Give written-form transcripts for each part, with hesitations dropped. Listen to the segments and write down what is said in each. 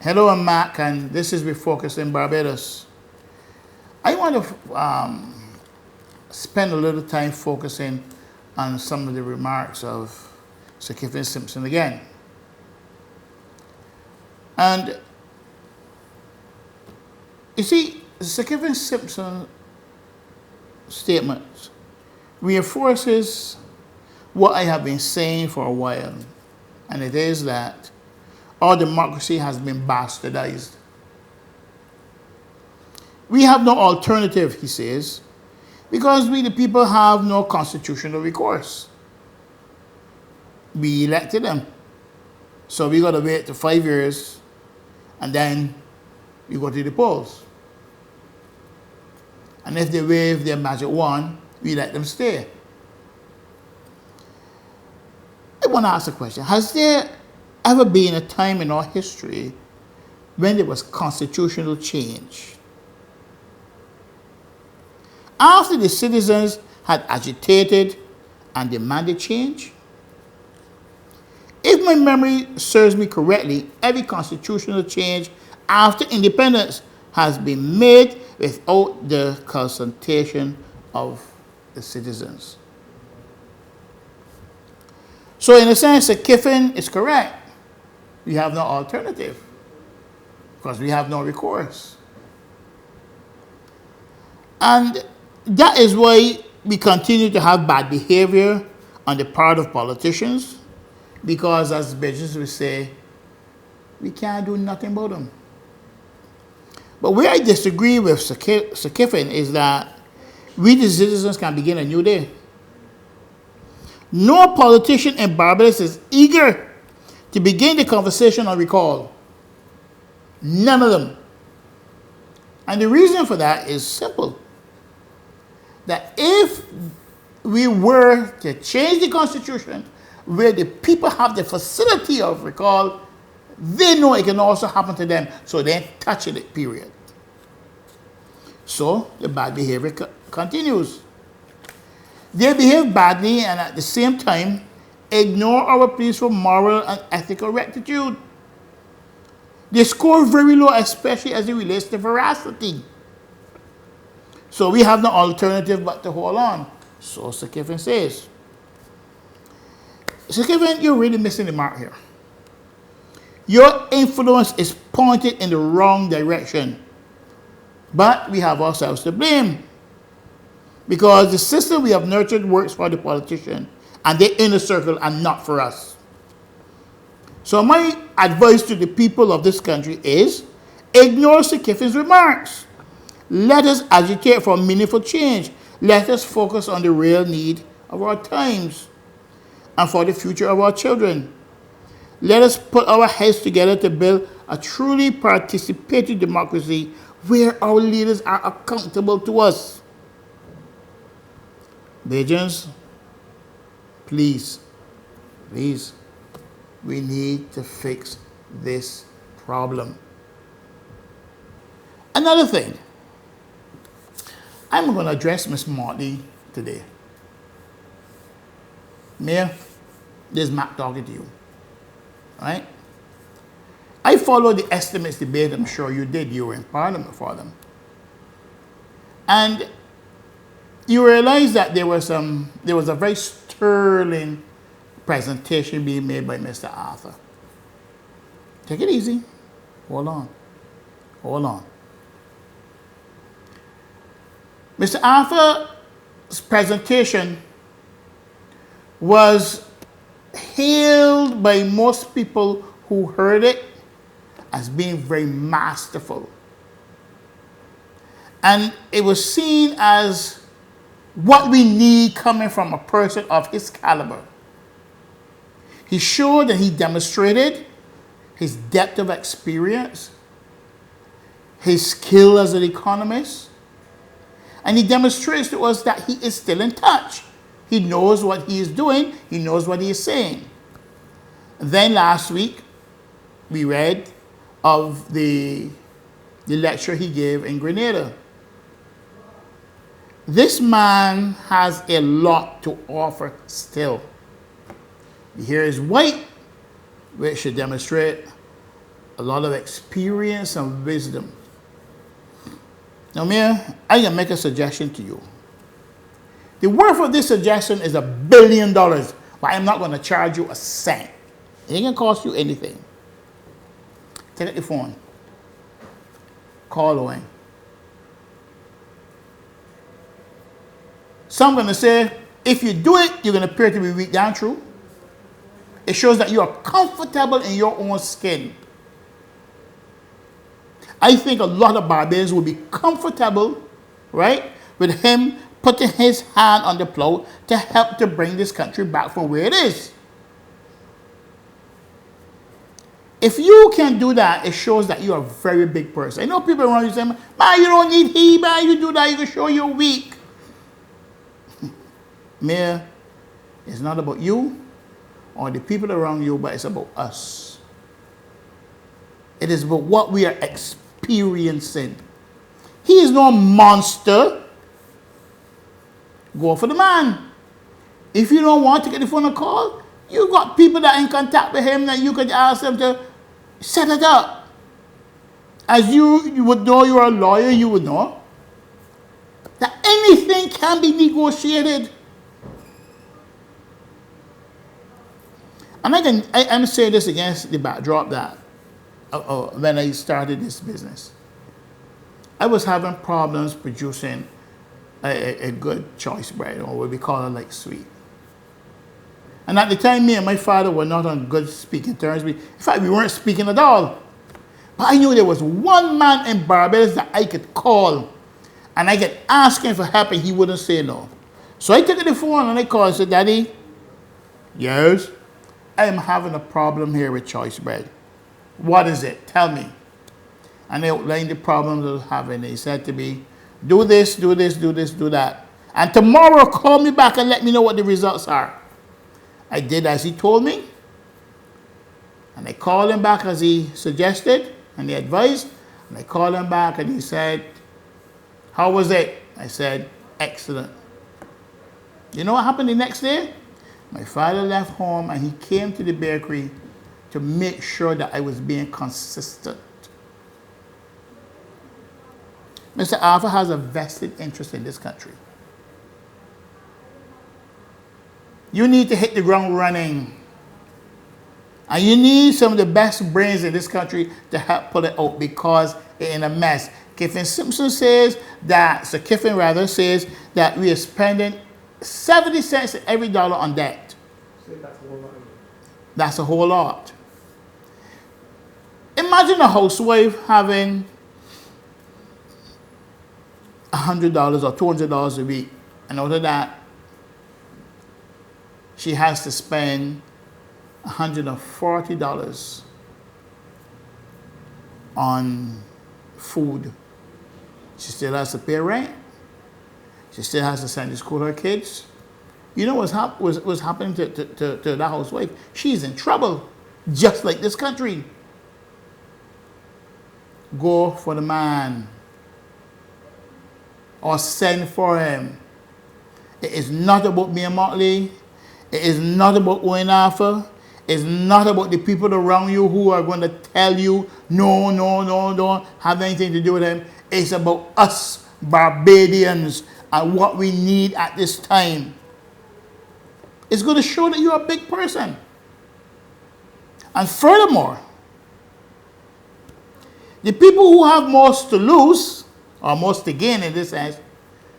Hello, I'm Mac, and this is Refocusing Barbados. I want to spend a little time focusing on some of the remarks of Sir Kevin Simpson again. And you see, Sir Kevin Simpson's statement reinforces what I have been saying for a while, and it is that our democracy has been bastardized. We have no alternative, he says, because we the people have no constitutional recourse. We elected them, so we got to wait to 5 years, and then we go to the polls. And if they wave their magic wand, we let them stay. I want to ask a question. Has there ever been a time in our history when there was constitutional change? After the citizens had agitated and demanded change? If my memory serves me correctly, every constitutional change after independence has been made without the consultation of the citizens. So in a sense, Sir Kiffin is correct. We have no alternative because we have no recourse. And that is why we continue to have bad behavior on the part of politicians, because as Belgians will say, we can't do nothing about them. But where I disagree with Sir Kiffin is that we the citizens can begin a new day. No politician in Barbados is eager to begin the conversation on recall. None of them. And the reason for that is simple. That if we were to change the constitution where the people have the facility of recall, they know it can also happen to them, so they ain't touching it, period. So the bad behavior continues. They behave badly and at the same time ignore our pleas for moral and ethical rectitude. They score very low, especially as it relates to veracity. So we have no alternative but to hold on. So Sir Kevin says. Sir Kevin, you're really missing the mark here. Your influence is pointed in the wrong direction. But we have ourselves to blame. Because the system we have nurtured works for the politician and their inner circle and not for us. So my advice to the people of this country is ignore Sir Kiffin's remarks. Let us agitate for meaningful change. Let us focus on the real need of our times and for the future of our children. Let us put our heads together to build a truly participatory democracy where our leaders are accountable to us. Belgians, please, we need to fix this problem. Another thing, I'm going to address Ms. Motley today. Mayor, this is Matt talking to you. All right? I followed the estimates debate, I'm sure you did. You were in Parliament for them. And you realize that there was a very sterling presentation being made by Mr. Arthur. Take it easy. Hold on. Mr. Arthur's presentation was hailed by most people who heard it as being very masterful. And it was seen as what we need coming from a person of his caliber. He showed and he demonstrated his depth of experience, his skill as an economist, and he demonstrates to us that he is still in touch. He knows what he is doing, he knows what he is saying. Then last week, we read of the lecture he gave in Grenada. This man has a lot to offer still. Here is white, which should demonstrate a lot of experience and wisdom. Now, Mayor, I can make a suggestion to you. The worth of this suggestion is $1 billion, but I'm not going to charge you a cent. It ain't going to cost you anything. Take out your phone. Call Owen. So I'm going to say, if you do it, you're going to appear to be weak down through. It shows that you are comfortable in your own skin. I think a lot of Barbadians will be comfortable, right, with him putting his hand on the plow to help to bring this country back from where it is. If you can do that, it shows that you're a very big person. I know people around you say, man, you don't need he, man, you do that, you can show you're weak. Mayor, it's not about you or the people around you, but it's about us. It is about what we are experiencing. He is no monster. Go for the man. If you don't want to get the phone and call, you got people that are in contact with him that you could ask them to set it up. As you would know, you're a lawyer, you would know that anything can be negotiated. And I'm saying this against the backdrop that when I started this business, I was having problems producing a good choice bread, or what we call it like sweet. And at the time, me and my father were not on good speaking terms. In fact, we weren't speaking at all. But I knew there was one man in Barbados that I could call, and I could ask him for help, and he wouldn't say no. So I took the phone and I called and said, Daddy, yes, I am having a problem here with choice bread. What is it? Tell me. And I outlined the problems I was having. He said to me, do this, do this, do this, do that. And tomorrow, call me back and let me know what the results are. I did as he told me. And I called him back as he suggested and he advised. And I called him back and he said, how was it? I said, excellent. You know what happened the next day? My father left home and he came to the bakery to make sure that I was being consistent. Mr. Alpha has a vested interest in this country. You need to hit the ground running. And you need some of the best brains in this country to help pull it out because it's in a mess. Kiffin Simpson says that, so Kiffin rather says that we are spending 70 cents every dollar on debt. That's a whole lot. Imagine a housewife having $100 or $200 a week, and out of that, she has to spend $140 on food. She still has to pay rent. She still has to send to school her kids. You know what's happening to that housewife? She's in trouble, just like this country. Go for the man. Or send for him. It is not about me and Motley. It is not about Owen Arthur. It's not about the people around you who are going to tell you, no, don't have anything to do with him. It's about us, Barbadians, and what we need at this time. It's going to show that you're a big person. And furthermore, the people who have most to lose, or most to gain in this sense,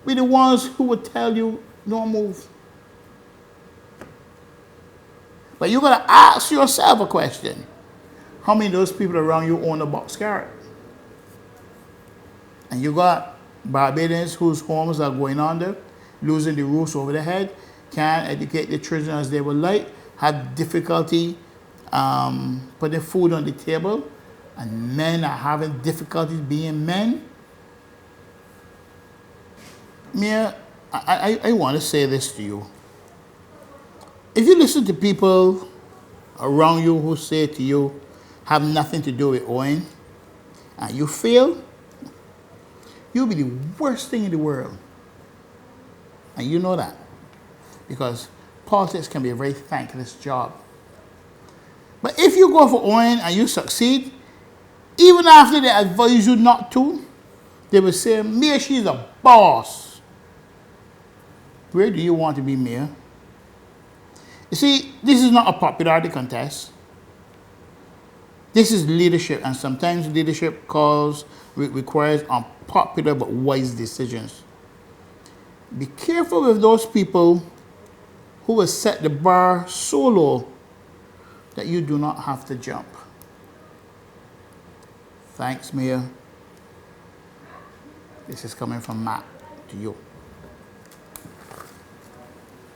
be the ones who would tell you, don't move. But you got to ask yourself a question. How many of those people around you own a box carrot? And you got Barbadians whose homes are going under, losing the roofs over their head, can't educate their children as they would like, have difficulty putting food on the table, and men are having difficulties being men. Mia, I want to say this to you. If you listen to people around you who say to you, have nothing to do with Owen, and you fail, you'll be the worst thing in the world. And you know that. Because politics can be a very thankless job. But if you go for Owen and you succeed, even after they advise you not to, they will say, Mayor, she's a boss. Where do you want to be mayor? You see, this is not a popularity contest. This is leadership, and sometimes leadership requires unpopular but wise decisions. Be careful with those people who will set the bar so low that you do not have to jump. Thanks, Mayor. This is coming from Matt to you.